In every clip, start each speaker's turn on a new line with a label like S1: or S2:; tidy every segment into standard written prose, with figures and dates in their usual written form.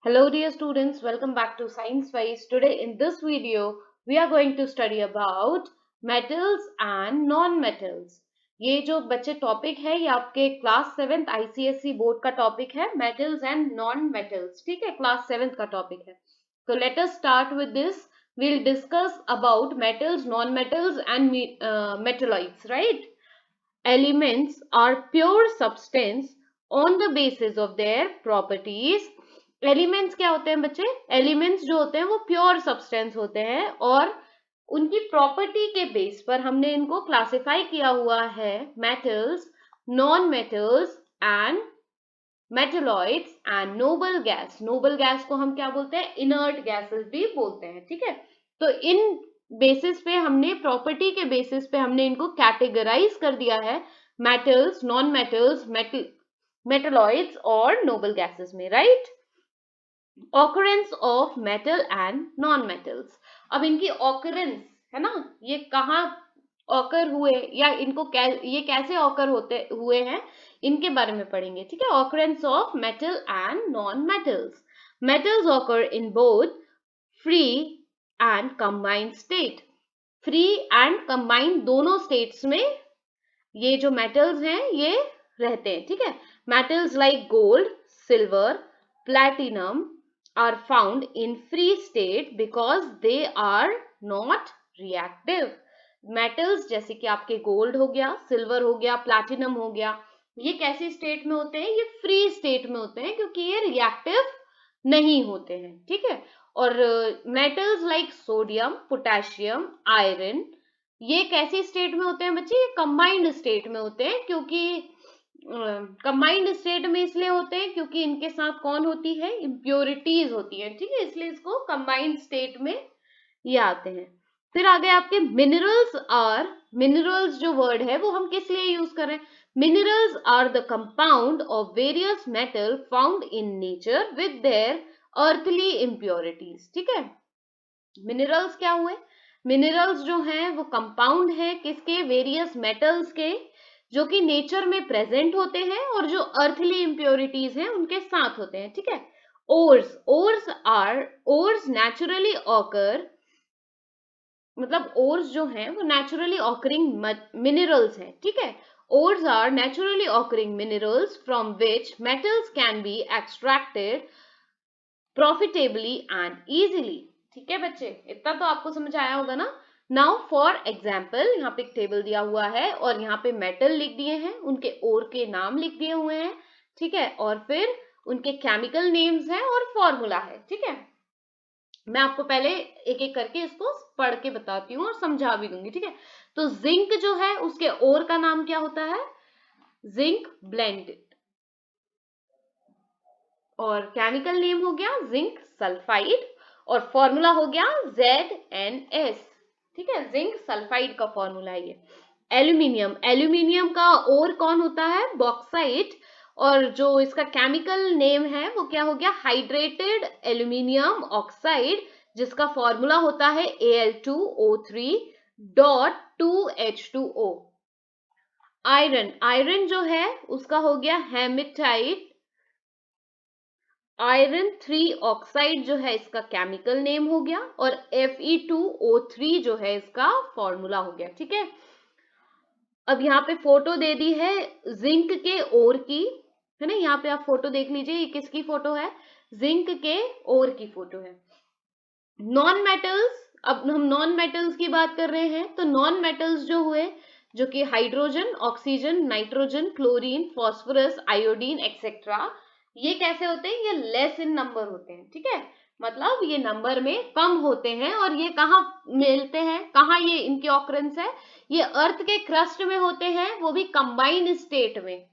S1: Hello dear students, welcome back to Science Wise. Today in this video, we are going to study about metals and non-metals. ये जो बच्चे topic है ये आपके class 7th ICSE board का topic है metals and non-metals. ठीक है, क्लास 7th का टॉपिक है. So let us start with this. We'll discuss about metals, non-metals and metalloids, right? Elements are pure substance on the basis of their properties. Elements क्या होते हैं बच्चे? Elements जो होते हैं वो प्योर सब्सटेंस होते हैं और उनकी प्रॉपर्टी के बेस पर हमने इनको क्लासिफाई किया हुआ है metals, non metals and metalloids and noble gas. Noble gas को हम क्या बोलते हैं? इनर्ट गैसेस भी बोलते हैं. ठीक है, तो इन बेसिस पे हमने प्रॉपर्टी के बेसिस पे हमने इनको कैटेगराइज कर दिया है मेटल्स, नॉन मेटल्स, मेटलॉइड्स और नोबल गैसेस में, right? Occurrence of metal and non metals. अब इनकी ऑकरेंस है ना, ये कहाँ ऑकर हुए या इनको ये कैसे ऑकर होते हुए हैं, इनके बारे में पढ़ेंगे. ठीक है, occurrence of metal and non metals. Metals occur in both free and combined state. Free and combined दोनों स्टेट्स में ये जो मेटल्स हैं ये रहते हैं. ठीक है, metals like gold, silver, platinum are found in free state because they are not reactive. metals जैसे कि आपके गोल्ड हो गया, सिल्वर हो गया, प्लैटिनम हो गया, ये कैसी स्टेट में होते हैं? ये फ्री स्टेट में होते हैं क्योंकि ये रिएक्टिव नहीं होते हैं. ठीक है, और metals like sodium, potassium, iron, ये कैसी स्टेट में होते हैं बच्चे? ये कंबाइंड स्टेट में होते हैं. क्योंकि कंबाइंड स्टेट में इसलिए होते हैं क्योंकि इनके साथ कौन होती है? इम्प्योरिटीज होती है. ठीक है, इसलिए इसको कंबाइंड स्टेट में ये आते हैं. फिर आगे आपके मिनरल्स जो वर्ड है वो हम किस लिए यूज कर रहे हैं? Minerals are the compound of various metal found in nature with their earthly impurities. ठीक है, मिनरल्स क्या हुए? मिनरल्स जो हैं वो कंपाउंड है किसके? वेरियस मेटल्स के, जो कि नेचर में प्रेजेंट होते हैं और जो अर्थली इम्प्योरिटीज हैं उनके साथ होते हैं. ठीक है, ओर्स नेचुरली ऑकर, मतलब ओर्स जो हैं वो नेचुरली ऑकरिंग मिनरल्स हैं. ठीक है, ores are naturally occurring minerals from which metals can be extracted profitably and easily. ठीक है बच्चे, इतना तो आपको समझ आया होगा ना. नाउ फॉर एग्जाम्पल, यहाँ पे एक टेबल दिया हुआ है और यहाँ पे मेटल लिख दिए हैं, उनके ओर के नाम लिख दिए हुए हैं. ठीक है, और फिर उनके केमिकल नेम्स हैं और फॉर्मूला है. ठीक है, मैं आपको पहले एक एक करके इसको पढ़ के बताती हूँ और समझा भी दूंगी. ठीक है, तो जिंक जो है उसके ओर का नाम क्या होता है? Zinc blende. और केमिकल नेम हो गया जिंक सल्फाइड और फॉर्मूला हो गया ZnS. ठीक है, जिंक सल्फाइड का फॉर्मूला है ये. एल्यूमिनियम, एल्यूमिनियम का और कौन होता है? बॉक्साइट. और जो इसका केमिकल नेम है वो क्या हो गया? हाइड्रेटेड एल्यूमिनियम ऑक्साइड, जिसका फॉर्मूला होता है Al2O3.2H2O. आयरन, आयरन जो है उसका हो गया हेमेटाइट आयरन 3 ऑक्साइड, जो है इसका केमिकल नेम हो गया, और Fe2O3 जो है इसका फॉर्मूला हो गया. ठीक है, अब यहाँ पे फोटो दे दी है जिंक के ओर की, है ना. यहाँ पे आप फोटो देख लीजिए, ये किसकी फोटो है? जिंक के ओर की फोटो है. नॉन मेटल्स, अब हम नॉन मेटल्स की बात कर रहे हैं, तो नॉन मेटल्स जो हुए, जो कि hydrogen, oxygen, nitrogen, chlorine, phosphorus, iodine etcetera, ये कैसे होते हैं? ये लेस इन नंबर होते हैं. ठीक है, मतलब ये नंबर में कम होते हैं. और ये कहाँ मिलते हैं, कहाँ ये इनकी ऑकरेंस है? ये अर्थ के क्रस्ट में होते हैं, वो भी कंबाइंड स्टेट में.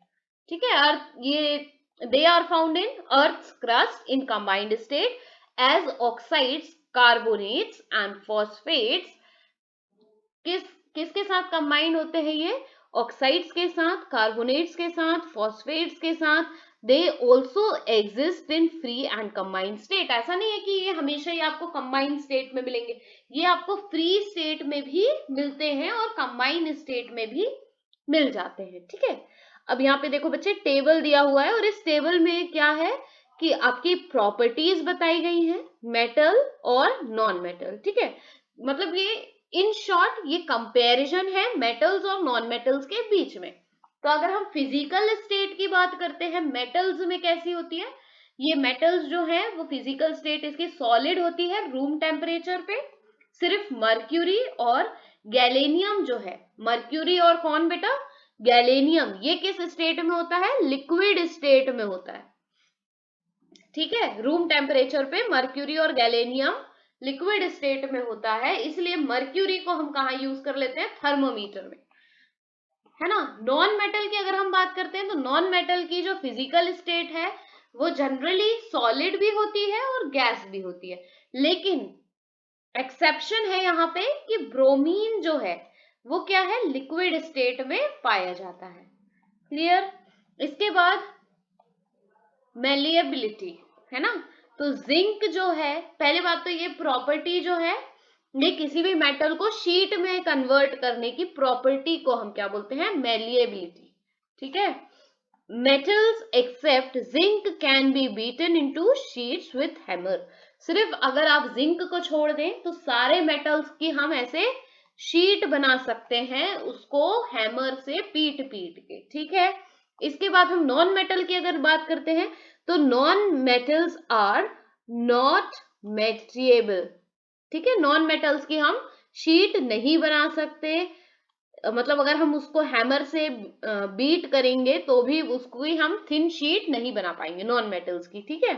S1: ठीक है, अर्थ ये they are found in earth crust in combined state as oxides, carbonates and phosphates. किस किसके साथ कंबाइन होते हैं ये? ऑक्साइड्स के साथ, कार्बोनेट्स के साथ, फॉस्फेट्स के साथ. They also exist in free and combined state. ऐसा नहीं है कि ये हमेशा ही आपको कंबाइंड स्टेट में मिलेंगे, ये आपको फ्री स्टेट में भी मिलते हैं और कंबाइंड स्टेट में भी मिल जाते हैं. ठीक है, अब यहाँ पे देखो बच्चे टेबल दिया हुआ है और इस टेबल में क्या है कि आपकी प्रॉपर्टीज बताई गई हैं मेटल और नॉन मेटल, ठीक है। मतलब ये इन शॉर्ट ये कंपैरिजन है मेटल्स और नॉन मेटल्स के बीच में। तो अगर हम फिजिकल स्टेट की बात करते हैं मेटल्स में कैसी होती है, ये मेटल्स जो है वो फिजिकल स्टेट इसकी सॉलिड होती है रूम टेम्परेचर पे। सिर्फ मर्क्यूरी और गैलेनियम जो है, मर्क्यूरी और कौन बेटा, गैलेनियम, ये किस स्टेट में होता है, लिक्विड स्टेट में होता है, ठीक है। रूम टेम्परेचर पे मर्क्यूरी और गैलेनियम लिक्विड स्टेट में होता है, इसलिए मर्क्यूरी को हम कहा यूज कर लेते हैं, थर्मोमीटर में, है ना। नॉन मेटल की अगर हम बात करते हैं तो नॉन मेटल की जो फिजिकल स्टेट है वो जनरली सॉलिड भी होती है और गैस भी होती है, लेकिन एक्सेप्शन है यहाँ पे कि ब्रोमीन जो है वो क्या है, लिक्विड स्टेट में पाया जाता है। क्लियर। इसके बाद मेलिएबिलिटी, है ना। तो जिंक जो है, पहले बात तो ये प्रॉपर्टी जो है, ये किसी भी मेटल को शीट में कन्वर्ट करने की प्रॉपर्टी को हम क्या बोलते हैं, मेलिएबिलिटी, ठीक है। Metals accept zinc can be beaten into sheets with hammer. सिर्फ अगर आप जिंक को छोड़ दें तो सारे मेटल्स की हम ऐसे शीट बना सकते हैं, उसको हैमर से पीट पीट के, ठीक है। इसके बाद हम नॉन मेटल की अगर बात करते हैं तो नॉन मेटल्स आर नॉट मेल्टिएबल, ठीक है। नॉन मेटल्स की हम शीट नहीं बना सकते, मतलब अगर हम उसको हैमर से बीट करेंगे तो भी उसको ही हम थिन शीट नहीं बना पाएंगे नॉन मेटल्स की, ठीक है।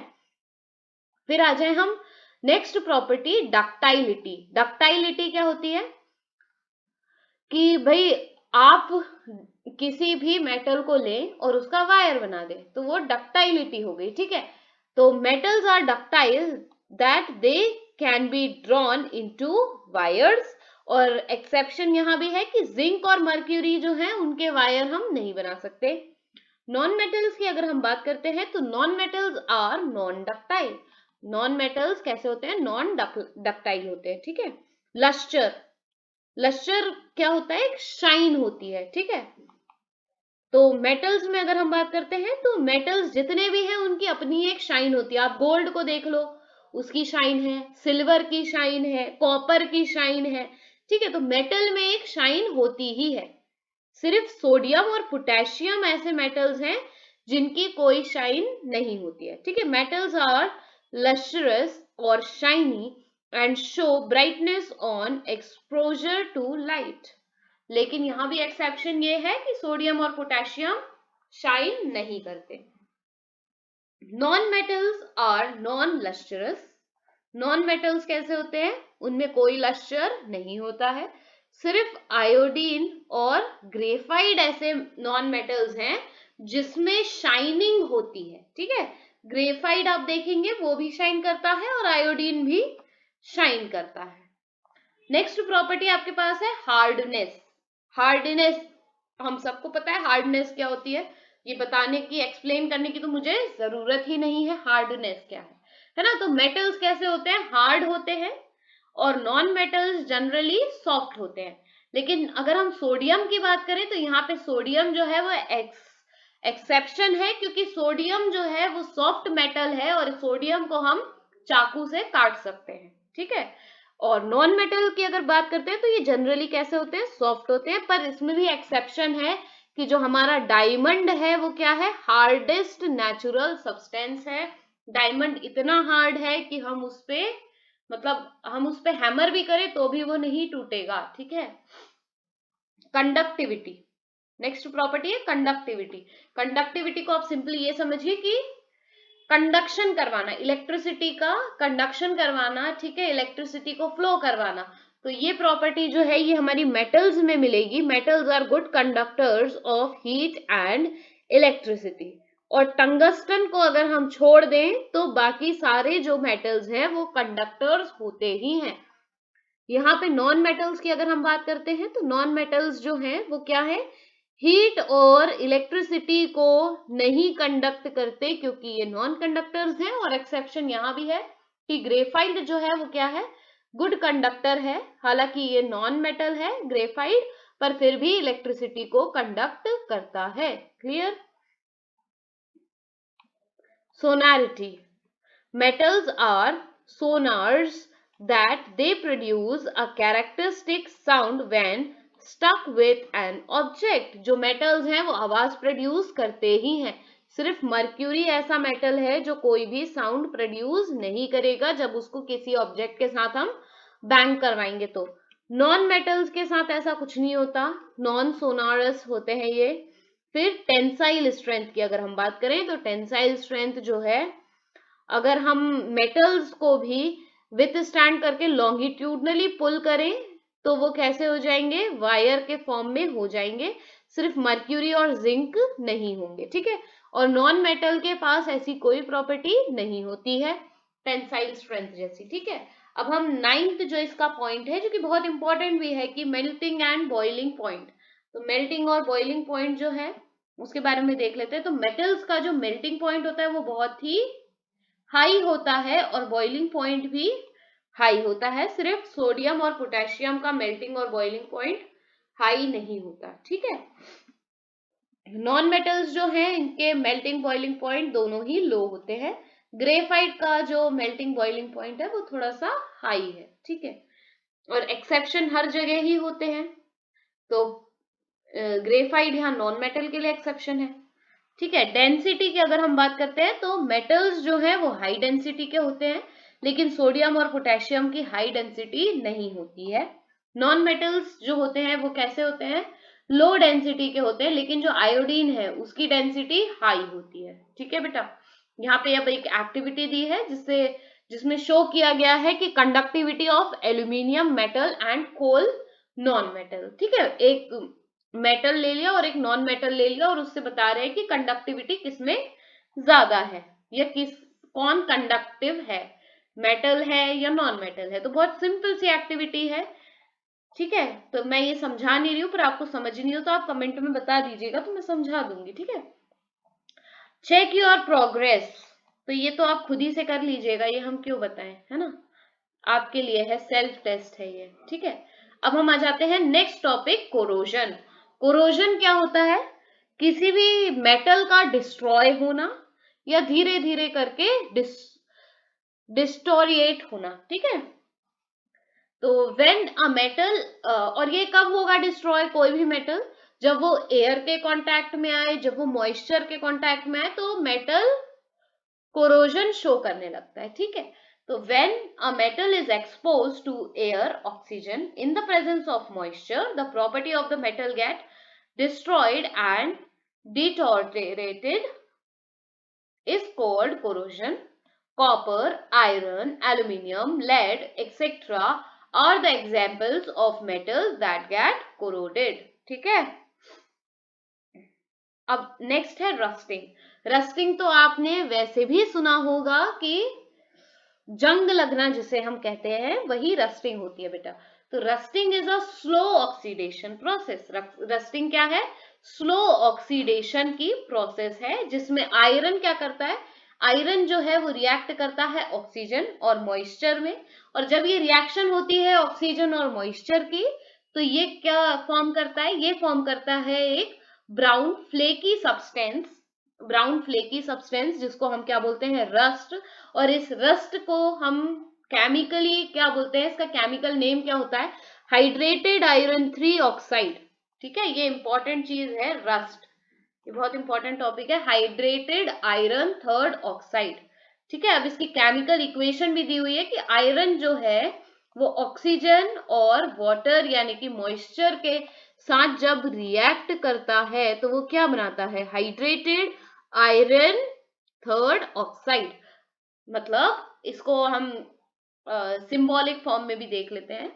S1: फिर आ जाए हम नेक्स्ट प्रॉपर्टी, डक्टाइलिटी। डक्टाइलिटी क्या होती है कि भाई आप किसी भी मेटल को लें और उसका वायर बना दें तो वो डक्टाइलिटी हो गई, ठीक है। तो metals are ductile that they can be drawn into wires, और एक्सेप्शन यहां भी है कि जिंक और मर्क्यूरी जो है उनके वायर हम नहीं बना सकते। नॉन मेटल्स की अगर हम बात करते हैं तो non metals are non ductile. Non metals कैसे होते हैं, नॉन डक्टाइल होते हैं, ठीक है। लस्टर, लस्टर क्या होता है, एक शाइन होती है, ठीक है। तो मेटल्स में अगर हम बात करते हैं तो मेटल्स जितने भी हैं उनकी अपनी एक शाइन होती है। आप गोल्ड को देख लो, उसकी शाइन है, सिल्वर की शाइन है, कॉपर की शाइन है, ठीक है। तो मेटल में एक शाइन होती ही है। सिर्फ सोडियम और पोटेशियम ऐसे मेटल्स हैं जिनकी कोई शाइन नहीं होती है, ठीक है। मेटल्स आर लस्ट्रस और shiny and show brightness on exposure to light, लेकिन यहां भी एक्सेप्शन ये है कि सोडियम और पोटेशियम शाइन नहीं करते। Non metals are non lustrous. Non metals कैसे होते हैं, उनमें कोई लस्टर नहीं होता है। सिर्फ आयोडीन और ग्रेफाइड ऐसे नॉन मेटल्स हैं जिसमें शाइनिंग होती है, ठीक है। ग्रेफाइड आप देखेंगे वो भी शाइन करता है और आयोडीन भी शाइन करता है। नेक्स्ट प्रॉपर्टी आपके पास है हार्डनेस। हार्डनेस हम सबको पता है हार्डनेस क्या होती है, ये बताने की, एक्सप्लेन करने की तो मुझे जरूरत ही नहीं है हार्डनेस क्या है ना। तो मेटल्स कैसे होते हैं, हार्ड होते हैं, और नॉन मेटल्स जनरली सॉफ्ट होते हैं। लेकिन अगर हम सोडियम की बात करें तो यहाँ पे सोडियम जो है वो एक्सेप्शन है, क्योंकि सोडियम जो है वो सॉफ्ट मेटल है और सोडियम को हम चाकू से काट सकते हैं, ठीक है। और नॉन मेटल की अगर बात करते हैं तो ये जनरली कैसे होते हैं, सॉफ्ट होते हैं, पर इसमें भी एक्सेप्शन है कि जो हमारा डायमंड है वो क्या है, हार्डेस्ट नेचुरल सब्सटेंस है। डायमंड इतना हार्ड है कि हम उस पे, मतलब हम उस पे हैमर भी करें तो भी वो नहीं टूटेगा, ठीक है। कंडक्टिविटी, नेक्स्ट प्रॉपर्टी है कंडक्टिविटी। कंडक्टिविटी को आप सिंपली ये समझिए कि कंडक्शन करवाना, इलेक्ट्रिसिटी का कंडक्शन करवाना, ठीक है, इलेक्ट्रिसिटी को फ्लो करवाना। तो ये प्रॉपर्टी जो है ये हमारी मेटल्स में मिलेगी। Metals are good conductors of heat and electricity. और टंगस्टन को अगर हम छोड़ दें तो बाकी सारे जो मेटल्स हैं वो कंडक्टर्स होते ही हैं। यहाँ पे नॉन मेटल्स की अगर हम बात करते हैं तो नॉन मेटल्स जो हैं वो क्या है, हीट और इलेक्ट्रिसिटी को नहीं कंडक्ट करते क्योंकि ये नॉन कंडक्टर्स हैं। और एक्सेप्शन यहाँ भी है कि ग्रेफाइट जो है वो क्या है, गुड कंडक्टर है। हालांकि ये नॉन मेटल है ग्रेफाइट, पर फिर भी इलेक्ट्रिसिटी को कंडक्ट करता है। Clear. sonority. Metals are sonars that they produce a characteristic sound when stuck with an object. जो metals हैं वो आवाज प्रोड्यूस करते ही हैं. सिर्फ मर्क्यूरी ऐसा मेटल है जो कोई भी साउंड प्रोड्यूस नहीं करेगा जब उसको किसी ऑब्जेक्ट के साथ हम बैंग करवाएंगे. तो नॉन मेटल्स के साथ ऐसा कुछ नहीं होता, नॉन सोनारस होते हैं ये. फिर टेंसाइल स्ट्रेंथ की अगर हम बात करें तो टेंसाइल स्ट्रेंथ जो है, अगर हम मेटल्स को भी विथ स्टैंड करके लॉन्गिट्यूडनली पुल करें तो वो कैसे हो जाएंगे, वायर के फॉर्म में हो जाएंगे. सिर्फ मर्क्यूरी और जिंक नहीं होंगे. ठीक है, और नॉन मेटल के पास ऐसी कोई प्रॉपर्टी नहीं होती है टेंसाइल स्ट्रेंथ जैसी. ठीक है, अब हम नाइन्थ जो इसका पॉइंट है जो कि बहुत इंपॉर्टेंट भी है कि मेल्टिंग एंड बॉइलिंग पॉइंट. तो मेल्टिंग और बॉइलिंग पॉइंट जो है उसके बारे में देख लेते हैं. तो मेटल्स का जो मेल्टिंग पॉइंट होता है वो बहुत ही हाई होता है और बॉइलिंग पॉइंट भी हाई होता है. सिर्फ सोडियम और पोटेशियम का मेल्टिंग और बॉइलिंग पॉइंट हाई नहीं होता. ठीक है, नॉन मेटल्स जो हैं इनके मेल्टिंग बॉइलिंग पॉइंट दोनों ही लो होते हैं. ग्रेफाइट का जो मेल्टिंग बॉइलिंग पॉइंट है वो थोड़ा सा हाई है. ठीक है, और एक्सेप्शन हर जगह ही होते हैं. तो ग्रेफाइट यहाँ नॉन मेटल के लिए एक्सेप्शन है. ठीक है, डेंसिटी की अगर हम बात करते हैं तो मेटल्स जो है वो हाई डेंसिटी के होते हैं, लेकिन सोडियम और पोटेशियम की हाई डेंसिटी नहीं होती है. नॉन मेटल्स जो होते हैं वो कैसे होते हैं, लो डेंसिटी के होते हैं, लेकिन जो आयोडीन है उसकी डेंसिटी हाई होती है. ठीक है बेटा, यहाँ पे अब एक एक्टिविटी दी है जिसमें शो किया गया है कि conductivity of aluminium metal and coal non metal. ठीक है, एक मेटल ले लिया और एक नॉन मेटल ले लिया और उससे बता रहे हैं कि कंडक्टिविटी किसमें ज्यादा है या कौन कंडक्टिव है, मेटल है या नॉन मेटल है. तो बहुत सिंपल सी एक्टिविटी है. ठीक है, तो मैं ये समझा नहीं रही हूँ, पर आपको समझ नहीं हो तो आप कमेंट में बता दीजिएगा तो मैं समझा दूंगी. ठीक है, चेक योर प्रोग्रेस. तो ये तो आप खुद ही से कर लीजिएगा, ये हम क्यों बताएं, है ना, आपके लिए है, सेल्फ टेस्ट है ये. ठीक है, अब हम आ जाते हैं नेक्स्ट टॉपिक, कोरोजन. कोरोजन क्या होता है, किसी भी मेटल का डिस्ट्रॉय होना या धीरे धीरे करके डिस्टोरिएट होना. ठीक है, तो व्हेन अ मेटल, और ये कब होगा डिस्ट्रॉय कोई भी मेटल, जब वो एयर के कांटेक्ट में आए, जब वो मॉइस्चर के कांटेक्ट में आए तो मेटल कोरोजन शो करने लगता है. ठीक है, तो when a metal is exposed to air, oxygen in the presence of moisture, the property of the metal get destroyed and deteriorated is called corrosion. Copper, iron, aluminium, lead, etc. are the examples of metals that get corroded. ठीक है, अब next है rusting. Rusting तो आपने वैसे भी सुना होगा कि जंग लगना जिसे हम कहते हैं वही रस्टिंग होती है बेटा. तो rusting is a slow oxidation process. Rusting क्या है, स्लो ऑक्सीडेशन की प्रोसेस है जिसमें आयरन क्या करता है, आयरन जो है वो रिएक्ट करता है ऑक्सीजन और मॉइस्चर में, और जब ये रिएक्शन होती है ऑक्सीजन और मॉइस्चर की तो ये क्या फॉर्म करता है, ये फॉर्म करता है एक brown flaky substance. Brown flaky substance जिसको हम क्या बोलते हैं, रस्ट. और इस रस्ट को हम केमिकली क्या बोलते हैं, इसका केमिकल नेम क्या होता है, हाइड्रेटेड आयरन 3 ऑक्साइड. ठीक है, ये इंपॉर्टेंट चीज है रस्ट, ये बहुत इंपॉर्टेंट टॉपिक है, हाइड्रेटेड आयरन 3 ऑक्साइड. ठीक है, अब इसकी केमिकल इक्वेशन भी दी हुई है कि आयरन जो है वो ऑक्सीजन और वाटर यानी कि मॉइस्चर के साथ जब रिएक्ट करता है तो वो क्या बनाता है, हाइड्रेटेड आयरन 3 ऑक्साइड. मतलब इसको हम सिंबॉलिक फॉर्म में भी देख लेते हैं.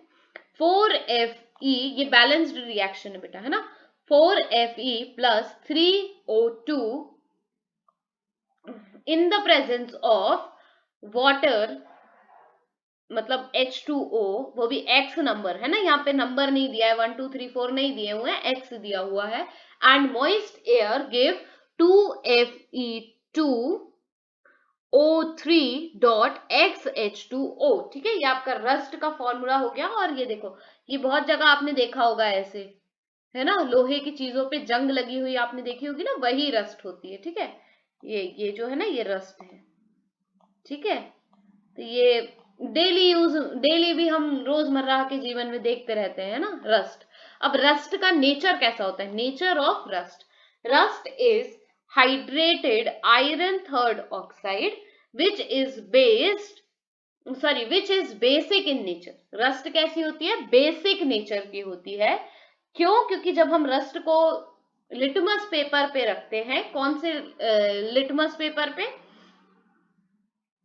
S1: 4Fe, ये बैलेंस्ड रिएक्शन है बेटा, है ना. 4Fe plus 3O2 in the presence of water, मतलब H2O, वो भी X नंबर है ना, यहाँ पे नंबर नहीं दिया है, 1 2 3 4 नहीं दिए हुए हैं, X दिया हुआ है. And moist air give 2Fe2 O3.XH2O. ठीक है, ये आपका रस्ट का फॉर्मूला हो गया. और ये देखो, ये बहुत जगह आपने देखा होगा ऐसे, है ना, लोहे की चीजों पे जंग लगी हुई आपने देखी होगी ना, वही रस्ट होती है. ठीक है, ये जो है ना, ये रस्ट है, ठीक है। तो ये डेली भी हम रोजमर्रा के जीवन में देखते रहते हैं ना, रस्ट। अब रस्ट का नेचर कैसा होता है? Nature of rust, rust is hydrated iron third oxide which is which is basic in nature. Rust कैसी होती है? बेसिक नेचर की होती है। क्यों? क्योंकि जब हम रस्ट को लिटमस पेपर पे रखते हैं, कौन से लिटमस पेपर पे?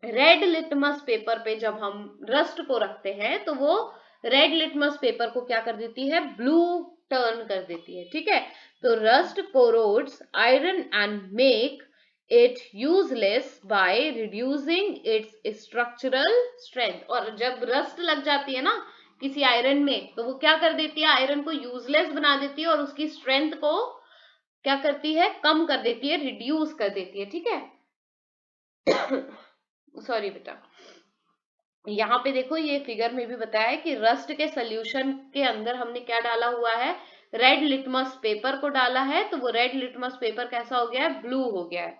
S1: रेड लिटमस पेपर पे जब हम रस्ट को रखते हैं तो वो रेड लिटमस पेपर को क्या कर देती है? ब्लू टर्न कर देती है, ठीक है। तो rust corrodes iron and make it useless by reducing its structural strength. और जब रस्ट लग जाती है ना किसी आयरन में, तो वो क्या कर देती है? आयरन को यूजलेस बना देती है और उसकी स्ट्रेंथ को क्या करती है? कम कर देती है, रिड्यूस कर देती है, ठीक है। सॉरी बेटा, यहाँ पे देखो ये फिगर में भी बताया है कि रस्ट के सोल्यूशन के अंदर हमने क्या डाला हुआ है? रेड लिटमस पेपर को डाला है। तो वो रेड लिटमस पेपर कैसा हो गया है? ब्लू हो गया है,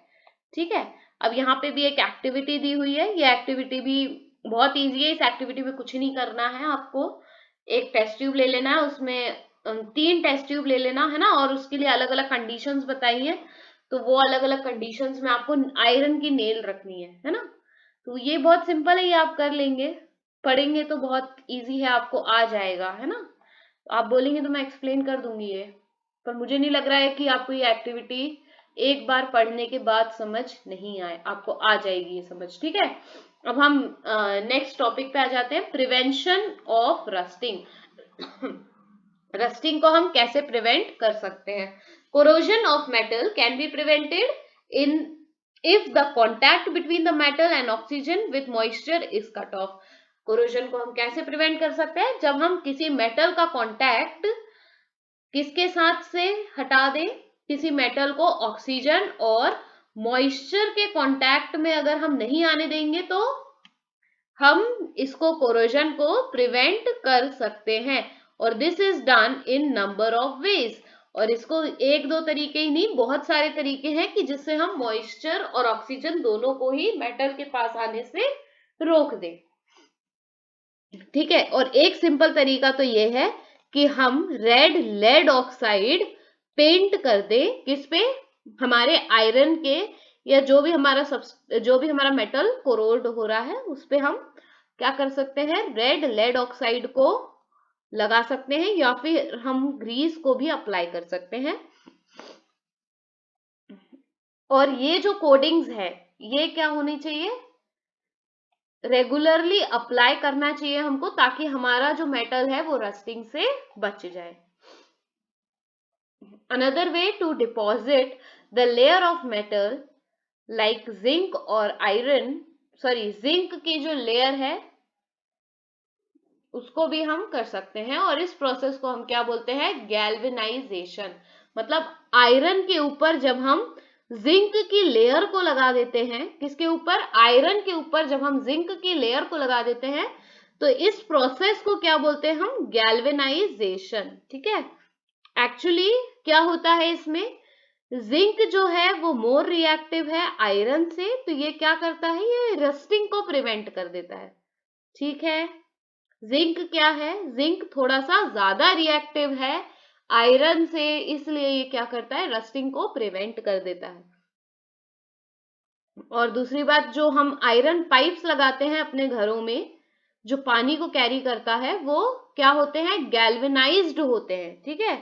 S1: ठीक है। अब यहाँ पे भी एक एक्टिविटी दी हुई है। ये एक्टिविटी भी बहुत इजी है। इस एक्टिविटी में कुछ नहीं करना है आपको। एक टेस्ट ट्यूब ले लेना है, उसमें 3 टेस्ट ट्यूब ले लेना है ना, और उसके लिए अलग अलग कंडीशंस बताई है। तो वो अलग अलग कंडीशंस में आपको आयरन की नेल रखनी है ना। तो ये बहुत सिंपल है, ये आप कर लेंगे, पढ़ेंगे तो बहुत इजी है, आपको आ जाएगा, है ना। आप बोलेंगे तो मैं एक्सप्लेन कर दूंगी ये, पर मुझे नहीं लग रहा है कि आपको ये एक्टिविटी एक बार पढ़ने के बाद समझ नहीं आए, आपको आ जाएगी ये समझ, ठीक है। अब हम नेक्स्ट टॉपिक पे आ जाते हैं, प्रिवेंशन ऑफ रस्टिंग। रस्टिंग को हम कैसे प्रिवेंट कर सकते हैं? Corrosion of metal can be prevented in if the contact between the metal and oxygen with moisture is cut off। Corrosion को हम कैसे प्रिवेंट कर सकते हैं? जब हम किसी मेटल का कांटेक्ट किसके साथ से हटा दें? किसी मेटल को ऑक्सीजन और मॉइस्चर के कांटेक्ट में अगर हम नहीं आने देंगे तो हम इसको कोरोजन को प्रिवेंट कर सकते हैं। और this is done in number of ways. और इसको एक दो तरीके ही नहीं, बहुत सारे तरीके हैं कि जिससे हम मॉइस्चर और ऑक्सीजन दोनों को ही मेटल के पास आने से रोक दें, ठीक है। और एक सिंपल तरीका तो ये है कि हम रेड लेड ऑक्साइड पेंट कर दें, किस पे? हमारे आयरन के, या जो भी हमारा मेटल कोरोड हो रहा है उस पे हम क्या कर सकते हैं? रेड लेड ऑक्साइड को लगा सकते हैं, या फिर हम ग्रीस को भी अप्लाई कर सकते हैं। और ये जो कोडिंग्स है ये क्या होनी चाहिए? रेगुलरली अप्लाई करना चाहिए हमको, ताकि हमारा जो मेटल है वो रस्टिंग से बच जाए। Another way to deposit the layer of metal like zinc और आयरन, जिंक की जो लेयर है उसको भी हम कर सकते हैं। और इस प्रोसेस को हम क्या बोलते हैं? गैल्वेनाइजेशन। मतलब आयरन के ऊपर जब हम जिंक की लेयर को लगा देते हैं, किसके ऊपर? आयरन के ऊपर जब हम जिंक की लेयर को लगा देते हैं, तो इस प्रोसेस को क्या बोलते हैं हम? गैल्वेनाइजेशन, ठीक है। एक्चुअली क्या होता है इसमें? जिंक जो है वो मोर रिएक्टिव है आयरन से, तो ये क्या करता है? ये रस्टिंग को प्रिवेंट कर देता है, ठीक है। जिंक क्या है? जिंक थोड़ा सा ज्यादा रिएक्टिव है आयरन से, इसलिए ये क्या करता है? रस्टिंग को प्रिवेंट कर देता है। और दूसरी बात, जो हम आयरन पाइप्स लगाते हैं अपने घरों में, जो पानी को कैरी करता है, वो क्या होते हैं? गैल्वेनाइज्ड होते हैं, ठीक है।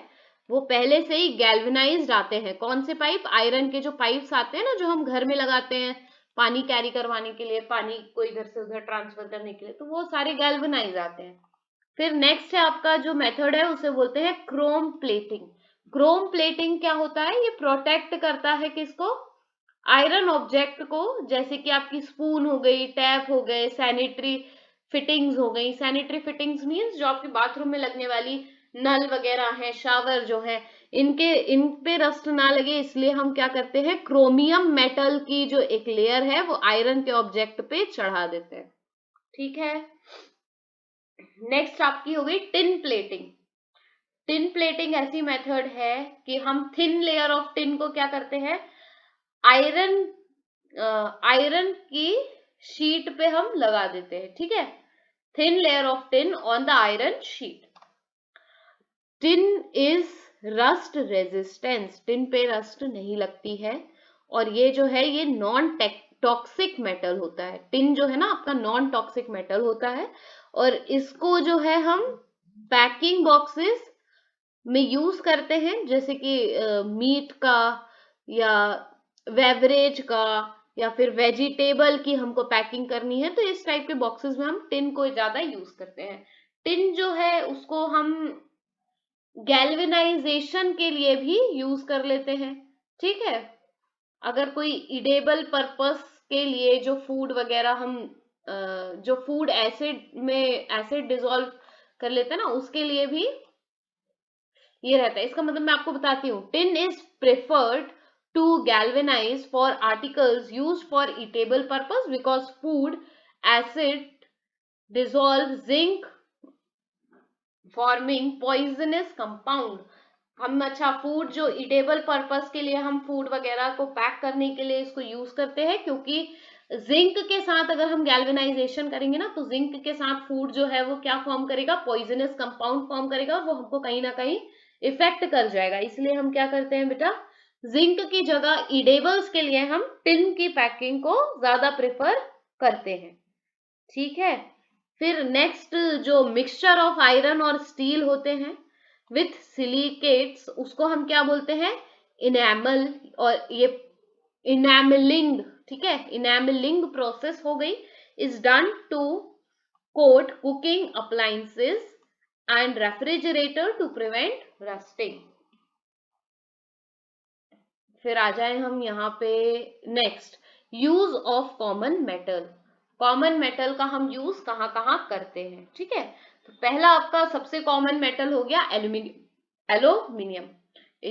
S1: वो पहले से ही गैल्वेनाइज्ड आते हैं। कौन से पाइप? आयरन के जो पाइप्स आते हैं ना, जो हम घर में लगाते हैं पानी कैरी करवाने के लिए, पानी को इधर से उधर ट्रांसफर करने के लिए, तो वो सारे गैल्वेनाइज आते हैं। फिर नेक्स्ट है आपका जो मेथड है उसे बोलते हैं क्रोम प्लेटिंग। क्रोम प्लेटिंग क्या होता है? ये प्रोटेक्ट करता है किसको? आयरन ऑब्जेक्ट को, जैसे कि आपकी स्पून हो गई, टैप हो गए, सैनिटरी फिटिंग्स हो गई। सैनिटरी फिटिंग्स मींस जो आपके बाथरूम में लगने वाली नल वगैरह है, शावर जो है, इन पे रस्ट ना लगे, इसलिए हम क्या करते हैं? क्रोमियम मेटल की जो एक लेयर है वो आयरन के ऑब्जेक्ट पे चढ़ा देते हैं, ठीक है। नेक्स्ट आपकी हो गई टिन प्लेटिंग। टिन प्लेटिंग ऐसी मेथड है कि हम थिन लेयर ऑफ टिन को क्या करते हैं? आयरन आयरन की शीट पे हम लगा देते हैं, ठीक है, thin layer of tin on the iron sheet. Tin is rust resistance, tin पे रस्ट नहीं लगती है, और ये जो है ये नॉन टॉक्सिक मेटल होता है। टिन जो है ना आपका नॉन टॉक्सिक मेटल होता है, और इसको जो है हम पैकिंग बॉक्सेस में यूज करते हैं, जैसे कि मीट का या बेवरेज का या फिर वेजिटेबल की हमको पैकिंग करनी है, तो इस टाइप के बॉक्सेस में हम टिन को ज्यादा यूज करते हैं। टिन जो है उसको हम गैल्वेनाइजेशन के लिए भी यूज कर लेते हैं, ठीक है। अगर कोई इडेबल पर्पस के लिए जो फूड वगैरह हम जो फूड एसिड में एसिड डिसॉल्व कर लेते हैं ना, उसके लिए भी ये रहता है। इसका मतलब मैं आपको बताती हूँ, tin is preferred to galvanize for articles use for eatable purpose because food acid dissolve zinc forming poisonous compound. हम अच्छा फूड जो ईटेबल पर्पस के लिए हम फूड वगैरह को पैक करने के लिए इसको यूज करते हैं, क्योंकि जिंक के साथ अगर हम गैल्वेनाइजेशन करेंगे ना, तो जिंक के साथ फूड जो है वो क्या फॉर्म करेगा, पॉइजनस कंपाउंड फॉर्म करेगा, वो हमको कहीं ना कहीं इफेक्ट कर जाएगा। इसलिए हम क्या करते हैं बेटा, जिंक की जगह ईडेबल्स के लिए हम टिन की पैकिंग को ज्यादा प्रेफर करते हैं, ठीक है। फिर नेक्स्ट जो मिक्सचर ऑफ आयरन और स्टील होते हैं विथ सिलिकेट्स, उसको हम क्या बोलते हैं, इनेमल, और ये इनेमलिंग, ठीक है, इनेमलिंग प्रोसेस हो गई, is done to coat cooking appliances and refrigerator to prevent rusting. फिर आ जाए हम यहाँ पे next, use of common metal. Common metal का हम यूज कहाँ कहाँ करते हैं, ठीक है। तो पहला आपका सबसे कॉमन मेटल हो गया एल्यूमिनियम। एल्यूमिनियम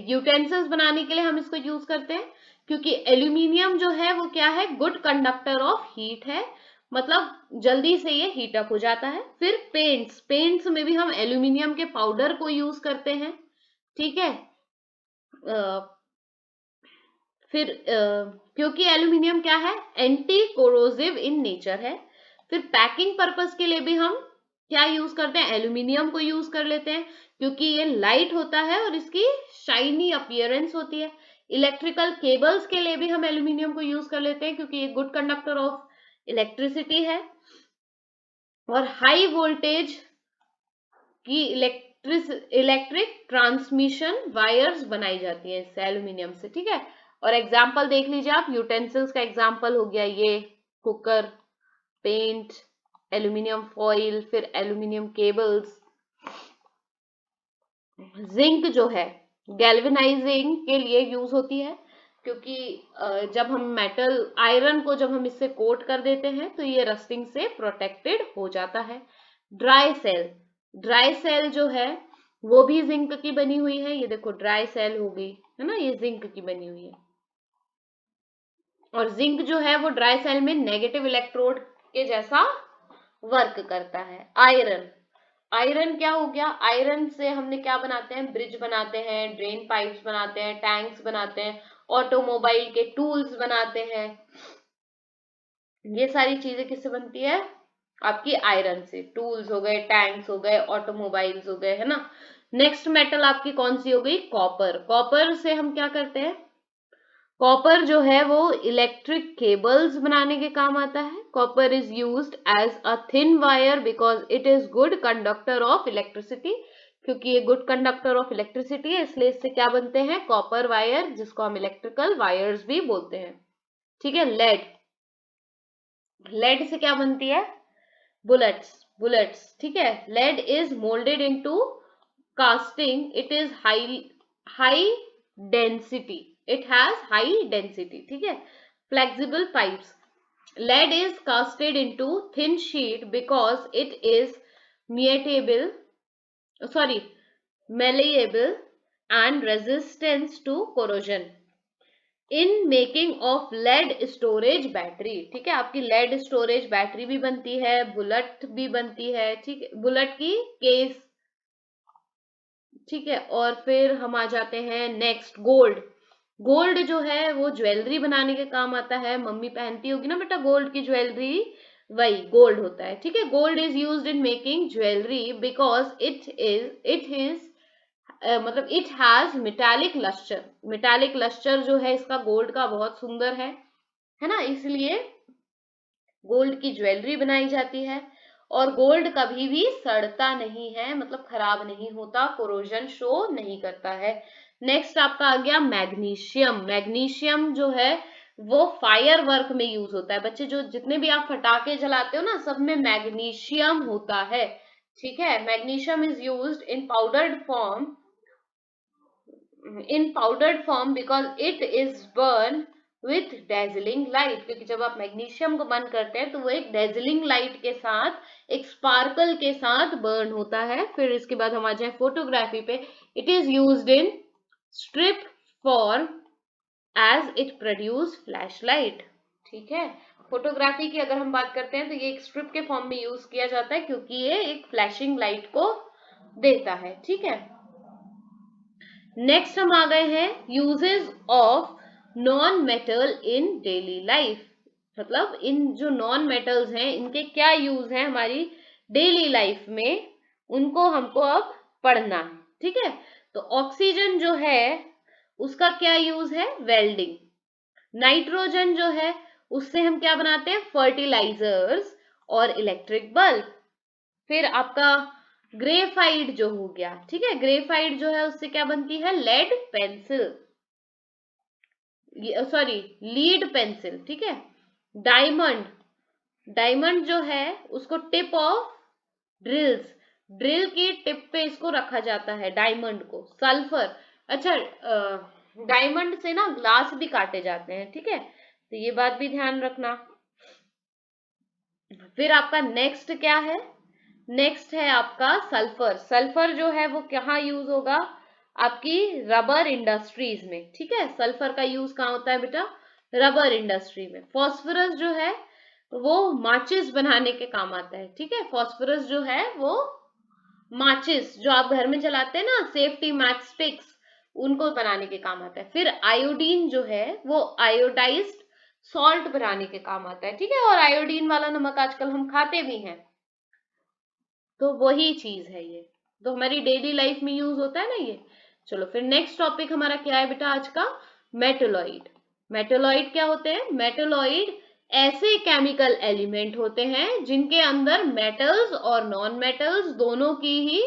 S1: यूटेंसिल्स बनाने के लिए हम इसको यूज करते हैं, क्योंकि एल्यूमिनियम जो है वो क्या है, गुड कंडक्टर ऑफ हीट है, मतलब जल्दी से ये हीट अप हो जाता है। फिर पेंट्स, पेंट्स में भी हम एल्यूमिनियम के पाउडर को यूज करते हैं, ठीक है। फिर क्योंकि एल्यूमिनियम क्या है, एंटी कोरोसिव इन नेचर है। फिर पैकिंग पर्पस के लिए भी हम क्या यूज करते हैं, एल्यूमिनियम को यूज कर लेते हैं, क्योंकि ये लाइट होता है और इसकी शाइनी अपीयरेंस होती है। इलेक्ट्रिकल केबल्स के लिए भी हम एल्यूमिनियम को यूज कर लेते हैं, क्योंकि ये गुड कंडक्टर ऑफ इलेक्ट्रिसिटी है। और हाई वोल्टेज की इलेक्ट्रिक ट्रांसमिशन वायर्स बनाई जाती है इससे, एल्यूमिनियम से, ठीक है। और एग्जाम्पल देख लीजिए आप, यूटेंसिल्स का एग्जाम्पल हो गया ये कुकर, पेंट, एल्यूमिनियम फॉइल, फिर एल्यूमिनियम केबल्स। जिंक जो है गैल्वेनाइजिंग के लिए यूज होती है, क्योंकि जब हम मेटल आयरन को जब हम इससे कोट कर देते हैं तो ये रस्टिंग से प्रोटेक्टेड हो जाता है। ड्राई सेल, ड्राई सेल जो है वो भी जिंक की बनी हुई है, ये देखो ड्राई सेल हो गई है ना, ये जिंक की बनी हुई है। और जिंक जो है वो ड्राई सेल में नेगेटिव इलेक्ट्रोड के जैसा वर्क करता है। आयरन, आयरन क्या हो गया, आयरन से हमने क्या बनाते हैं, ब्रिज बनाते हैं, ड्रेन पाइप्स बनाते हैं, टैंक्स बनाते हैं, ऑटोमोबाइल के टूल्स बनाते हैं। ये सारी चीजें किससे बनती है, आपकी आयरन से। टूल्स हो गए, टैंक्स हो गए, ऑटोमोबाइल्स हो गए, है ना। नेक्स्ट मेटल आपकी कौन सी हो गई, कॉपर। कॉपर से हम क्या करते हैं, कॉपर जो है वो इलेक्ट्रिक केबल्स बनाने के काम आता है। Copper is used as a thin wire because it is good conductor of electricity, क्योंकि ये गुड कंडक्टर ऑफ इलेक्ट्रिसिटी है, इसलिए इससे क्या बनते हैं, कॉपर वायर, जिसको हम इलेक्ट्रिकल वायर्स भी बोलते हैं, ठीक है। लेड, लेड से क्या बनती है, बुलेट्स, बुलेट्स, ठीक है। Lead is moulded into casting, it is high density, it has high density, ठीक है। Flexible pipes, lead is casted into thin sheet because it is malleable and resistance to corrosion in making of lead storage battery, ठीक है। आपकी lead storage battery भी बनती है, bullet भी बनती है, ठीक है, बुलेट की केस, ठीक है। और फिर हम आ जाते हैं नेक्स्ट, गोल्ड। गोल्ड जो है वो ज्वेलरी बनाने के काम आता है, मम्मी पहनती होगी ना बेटा गोल्ड की ज्वेलरी, वही गोल्ड होता है, ठीक है। Gold is used in making jewellery because it is मतलब it has metallic lustre. Metallic lustre जो है इसका गोल्ड का बहुत सुंदर है ना, इसलिए गोल्ड की ज्वेलरी बनाई जाती है। और गोल्ड कभी भी सड़ता नहीं है, मतलब खराब नहीं होता, कोरोजन शो नहीं करता है। नेक्स्ट आपका आ गया मैग्नीशियम। मैग्नीशियम जो है वो फायर वर्क में यूज होता है। बच्चे जो जितने भी आप फटाके जलाते हो ना, सब में मैग्नीशियम होता है, ठीक है। Magnesium is used in powdered form because it is burn with dazzling light, क्योंकि जब आप मैग्नीशियम को बर्न करते हैं तो वो एक डेजलिंग लाइट के साथ, एक स्पार्कल के साथ बर्न होता है। फिर इसके बाद हम आ जाए फोटोग्राफी पे। It is used in strip for as it produce flash light, ठीक है। फोटोग्राफी की अगर हम बात करते हैं तो ये एक स्ट्रिप के फॉर्म में यूज किया जाता है, क्योंकि ये एक फ्लैशिंग लाइट को देता है, ठीक है। नेक्स्ट हम आ गए हैं uses of non metal in daily life. मतलब इन जो नॉन मेटल्स हैं इनके क्या यूज हैं हमारी डेली लाइफ में, उनको हमको अब पढ़ना है, ठीक है। तो ऑक्सीजन जो है उसका क्या यूज है, वेल्डिंग। नाइट्रोजन जो है उससे हम क्या बनाते हैं, फर्टिलाइजर्स और इलेक्ट्रिक बल्ब। फिर आपका ग्रेफाइट जो हो गया, ठीक है, ग्रेफाइट जो है उससे क्या बनती है, lead pencil, sorry lead pencil, ठीक है। डायमंड, डायमंड जो है उसको टिप ऑफ ड्रिल्स, ड्रिल की टिप पे इसको रखा जाता है डायमंड को। सल्फर, अच्छा डायमंड से ना ग्लास भी काटे जाते हैं, ठीक है, तो ये बात भी ध्यान रखना। फिर आपका नेक्स्ट क्या है, नेक्स्ट है आपका सल्फर। सल्फर जो है वो कहाँ यूज होगा, आपकी रबर इंडस्ट्रीज में, ठीक है। सल्फर का यूज कहाँ होता है बेटा, रबर इंडस्ट्री में। फॉस्फोरस जो है वो माचिस बनाने के काम आता है, ठीक है। फॉस्फोरस जो है वो माचिस जो आप घर में जलाते हैं ना, सेफ्टी मैच स्टिक्स, उनको बनाने के काम आता है। फिर आयोडीन जो है वो आयोडाइज्ड सॉल्ट बनाने के काम आता है, ठीक है। और आयोडीन वाला नमक आजकल हम खाते भी हैं, तो वही चीज है ये, तो हमारी डेली लाइफ में यूज होता है ना ये। चलो फिर नेक्स्ट टॉपिक हमारा क्या है बेटा आज का, मेटेलॉइड। मेटेलॉइड क्या होते हैं, मेटेलॉइड ऐसे केमिकल एलिमेंट होते हैं जिनके अंदर मेटल्स और नॉन मेटल्स दोनों की ही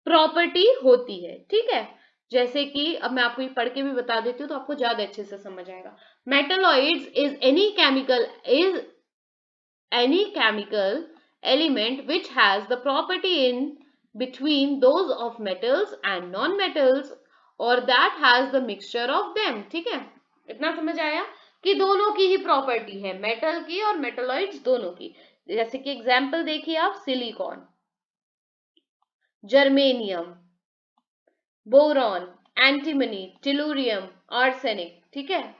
S1: प्रॉपर्टी होती है, ठीक है। जैसे कि अब मैं आपको ये पढ़ के भी बता देती हूँ तो आपको ज्यादा अच्छे से समझ आएगा। Metalloids is any chemical element which has the property in between those of metals and non-metals or that has the mixture of them, ठीक है। इतना समझ आया कि दोनों की ही प्रॉपर्टी है, मेटल की और मेटलॉइड्स दोनों की। जैसे कि एग्जाम्पल देखिए आप, silicon, germanium, boron, antimony, tellurium, arsenic, ठीक है।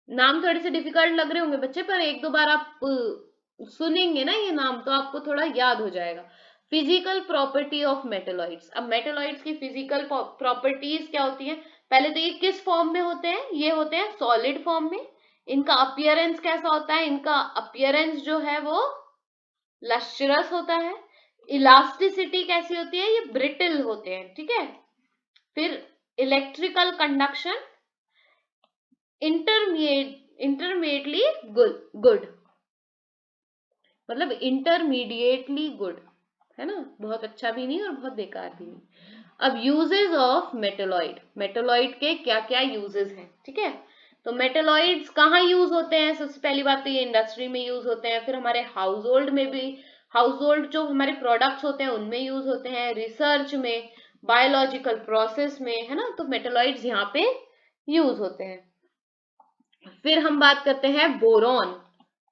S1: नाम थोड़े से डिफिकल्ट लग रहे होंगे बच्चे, पर एक दो बार आप सुनेंगे ना ये नाम तो आपको थोड़ा याद हो जाएगा। Physical property of metalloids. अब मेटेलॉइड्स की फिजिकल प्रॉपर्टीज क्या होती हैं, पहले तो ये किस फॉर्म में होते हैं, ये होते हैं सॉलिड फॉर्म में। इनका अपीयरेंस कैसा होता है, इनका अपीयरेंस जो है वो लस्ट्रस होता है। इलास्टिसिटी कैसी होती है, ये ब्रिटल होते हैं, ठीक है। फिर इलेक्ट्रिकल कंडक्शन इंटरमीडिएटली गुड, मतलब इंटरमीडिएटली गुड, है ना, बहुत अच्छा भी नहीं और बहुत बेकार भी नहीं। अब यूजेस ऑफ मेटेलॉइड, मेटेलॉइड के क्या क्या यूजेस हैं, ठीक है। तो मेटेलॉइड्स कहाँ यूज होते हैं, सबसे पहली बात तो ये इंडस्ट्री में यूज होते हैं। फिर हमारे हाउस होल्ड में भी, हाउस होल्ड जो हमारे प्रोडक्ट्स होते हैं उनमें यूज होते हैं, रिसर्च में, बायोलॉजिकल प्रोसेस में, है ना, तो मेटेलॉइड्स यहाँ पे यूज होते हैं। फिर हम बात करते हैं बोरॉन।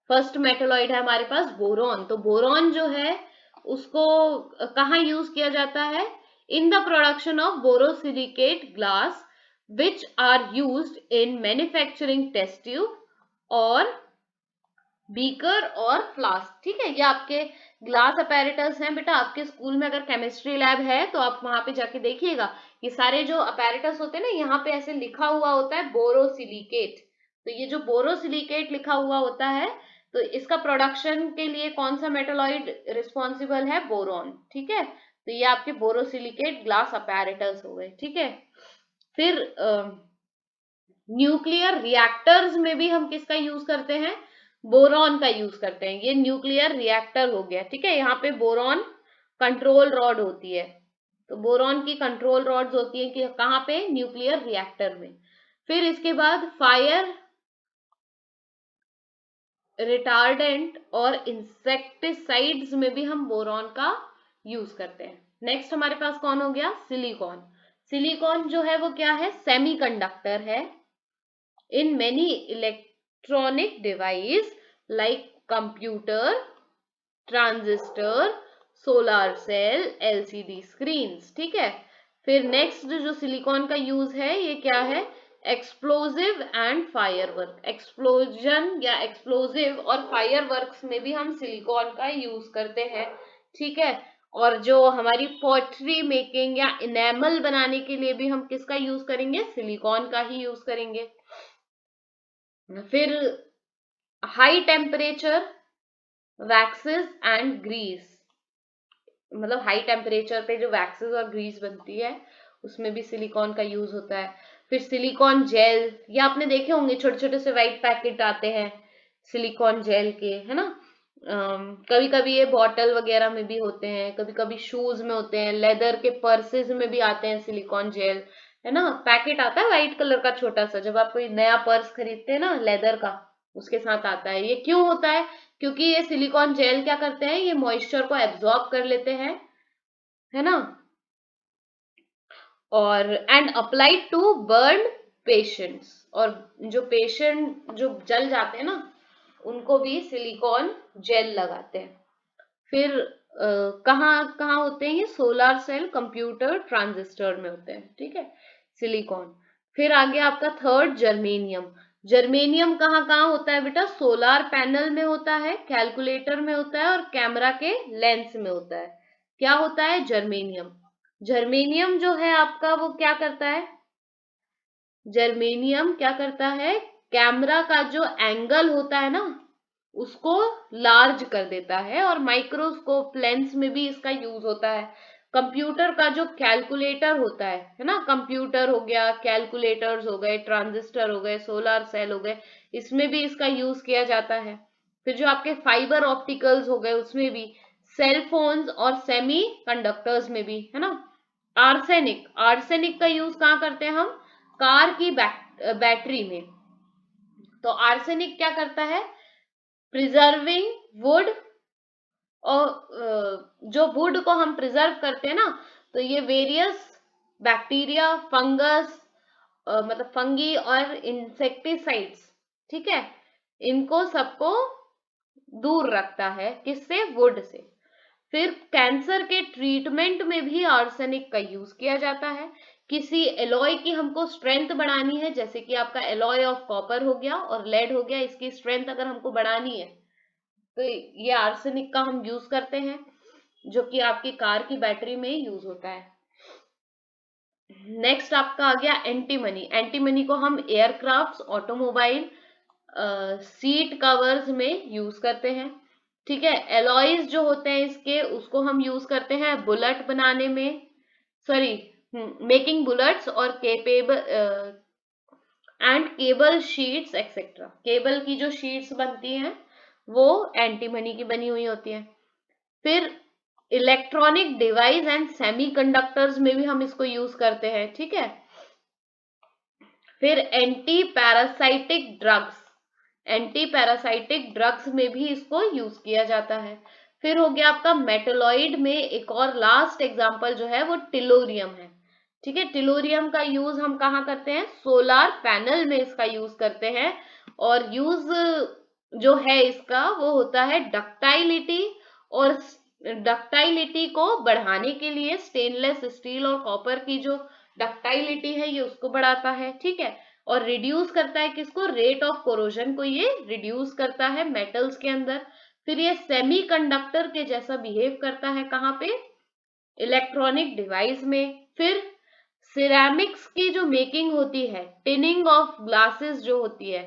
S1: फर्स्ट मेटेलॉइड है हमारे पास बोरॉन। तो बोरॉन जो है उसको कहाँ यूज किया जाता है, in the production of borosilicate glass which are used in manufacturing test tube और बीकर और फ्लास्क, ठीक है। ये आपके ग्लास अपैरेटस हैं बेटा। आपके स्कूल में अगर केमिस्ट्री लैब है तो आप वहां पे जाके देखिएगा, ये सारे जो अपैरेटस होते हैं ना, यहाँ पे ऐसे लिखा हुआ होता है बोरोसिलिकेट। तो ये जो बोरोसिलिकेट लिखा हुआ होता है, तो इसका प्रोडक्शन के लिए कौन सा मेटालॉइड रिस्पॉन्सिबल है? बोरॉन, ठीक है। तो ये आपके बोरोसिलिकेट ग्लास अपैरेटस हो गए, ठीक है। फिर न्यूक्लियर रिएक्टर्स में भी हम किसका यूज करते हैं? बोरॉन का यूज करते हैं। ये न्यूक्लियर रिएक्टर हो गया, ठीक है। यहाँ पे बोरॉन कंट्रोल रॉड होती है, तो बोरॉन की कंट्रोल रॉड्स होती है कि कहाँ पे? न्यूक्लियर रिएक्टर में। फिर इसके बाद फायर रिटार्डेंट और इंसेक्टिसाइड्स में भी हम बोरॉन का यूज करते हैं। नेक्स्ट हमारे पास कौन हो गया? सिलिकॉन। सिलिकॉन जो है वो क्या है? सेमीकंडक्टर है in many electronic device like computer, transistor, solar cell, LCD screens, ठीक है। फिर नेक्स्ट जो सिलिकॉन का यूज है ये क्या है? Explosive and firework. एक्सप्लोजन या एक्सप्लोजिव और फायरवर्क्स में भी हम सिलिकॉन का यूज करते हैं, ठीक है। और जो हमारी पॉटरी मेकिंग या इनेमल बनाने के लिए भी हम किसका यूज करेंगे? सिलिकॉन का ही यूज करेंगे। फिर high temperature waxes and grease, मतलब हाई टेम्परेचर पे जो वैक्सेस और ग्रीस बनती है उसमें भी सिलिकॉन का यूज होता है। फिर सिलिकॉन जेल, ये आपने देखे होंगे, छोटे छोटे से वाइट पैकेट आते हैं सिलिकॉन जेल के, है ना। कभी कभी ये बॉटल वगैरह में भी होते हैं, कभी कभी शूज में होते हैं, लेदर के पर्सेस में भी आते हैं सिलिकॉन जेल, है ना। पैकेट आता है व्हाइट कलर का छोटा सा, जब आप कोई नया पर्स खरीदते हैं ना लेदर का, उसके साथ आता है। ये क्यों होता है? क्योंकि ये सिलिकॉन जेल क्या करते हैं? ये मॉइस्चर को एब्जॉर्ब कर लेते हैं, है ना। और and applied to burn patients, और जो पेशेंट जो जल जाते हैं ना उनको भी सिलिकॉन जेल लगाते हैं। फिर कहाँ कहाँ होते हैं ये? सोलर सेल, कंप्यूटर, ट्रांजिस्टर में होते हैं, ठीक है, सिलिकॉन। फिर आगे आपका थर्ड जर्मेनियम। जर्मेनियम कहाँ कहाँ होता है बेटा? सोलर पैनल में होता है, कैलकुलेटर में होता है और कैमरा के लेंस में होता है। क्या होता है? जर्मेनियम। जर्मेनियम जो है आपका वो क्या करता है? जर्मेनियम क्या करता है? कैमरा का जो एंगल होता है ना उसको लार्ज कर देता है, और माइक्रोस्कोप लेंस में भी इसका यूज होता है। कंप्यूटर का जो कैलकुलेटर होता है ना, कंप्यूटर हो गया, कैलकुलेटर्स हो गए, ट्रांजिस्टर हो गए, सोलर सेल हो गए, इसमें भी इसका यूज किया जाता है। फिर जो आपके फाइबर ऑप्टिकल्स हो गए उसमें भी, सेल फोन्स और सेमी कंडक्टर्स में भी, है ना। आर्सेनिक, आर्सेनिक का यूज कहाँ करते हैं हम? कार की बैटरी में। तो आर्सेनिक क्या करता है? प्रिजर्विंग वुड, और जो वुड को हम प्रिजर्व करते हैं ना, तो ये वेरियस बैक्टीरिया, फंगस, मतलब फंगी और इंसेक्टिसाइड्स, ठीक है, इनको सबको दूर रखता है। किससे? Would say. फिर कैंसर के ट्रीटमेंट में भी आर्सेनिक का यूज किया जाता है। किसी एलॉय की हमको स्ट्रेंथ बढ़ानी है, जैसे कि आपका एलॉय ऑफ कॉपर हो गया और लेड हो गया, इसकी स्ट्रेंथ अगर हमको बढ़ानी है तो ये आर्सेनिक का हम यूज करते हैं, जो कि आपकी कार की बैटरी में यूज होता है। नेक्स्ट आपका आ गया एंटीमनी। एंटीमनी को हम एयरक्राफ्ट, ऑटोमोबाइल, सीट कवर्स में यूज करते हैं, ठीक है। एलॉयज जो होते हैं इसके, उसको हम यूज करते हैं बुलेट बनाने में, सॉरी, मेकिंग बुलेट्स और capable and cable sheets etcetera. Cable की जो शीट्स बनती हैं वो एंटीमनी की बनी हुई होती है। फिर इलेक्ट्रॉनिक डिवाइस एंड सेमीकंडक्टर्स में भी हम इसको यूज करते हैं, ठीक है। फिर anti parasitic drugs, anti parasitic drugs में भी इसको यूज किया जाता है। फिर हो गया आपका मेटलॉइड में एक और लास्ट एग्जांपल जो है वो टिलोरियम है, ठीक है। टिलोरियम का यूज हम कहाँ करते हैं? सोलर पैनल में इसका यूज करते हैं। और यूज जो है इसका वो होता है डक्टाइलिटी, और डक्टाइलिटी को बढ़ाने के लिए स्टेनलेस स्टील और कॉपर की जो डक्टाइलिटी है ये उसको बढ़ाता है, ठीक है। और रिड्यूस करता है किसको, रेट ऑफ कोरोजन को ये रिड्यूस करता है मेटल्स के अंदर। फिर ये सेमीकंडक्टर के जैसा बिहेव करता है कहाँ पे, इलेक्ट्रॉनिक डिवाइस में। फिर सिरेमिक्स की जो मेकिंग होती है, टिनिंग ऑफ ग्लासेस जो होती है,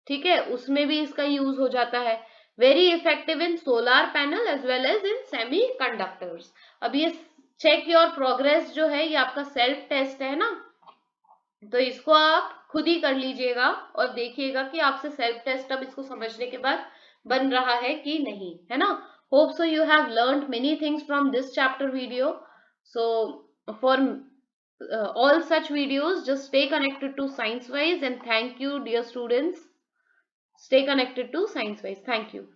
S1: ठीक है, उसमें भी इसका यूज हो जाता है। Very effective in solar panel as well as in semi conductors. अब ये चेक योर प्रोग्रेस जो है, ये आपका सेल्फ टेस्ट है ना, तो इसको आप खुद ही कर लीजिएगा और देखिएगा कि आपसे सेल्फ टेस्ट अब इसको समझने के बाद बन रहा है कि नहीं, है ना। Hope so you have learned many things from this chapter video. So for all such videos, just stay connected to ScienceWise, and thank you dear students. Stay connected to ScienceWise. Thank you.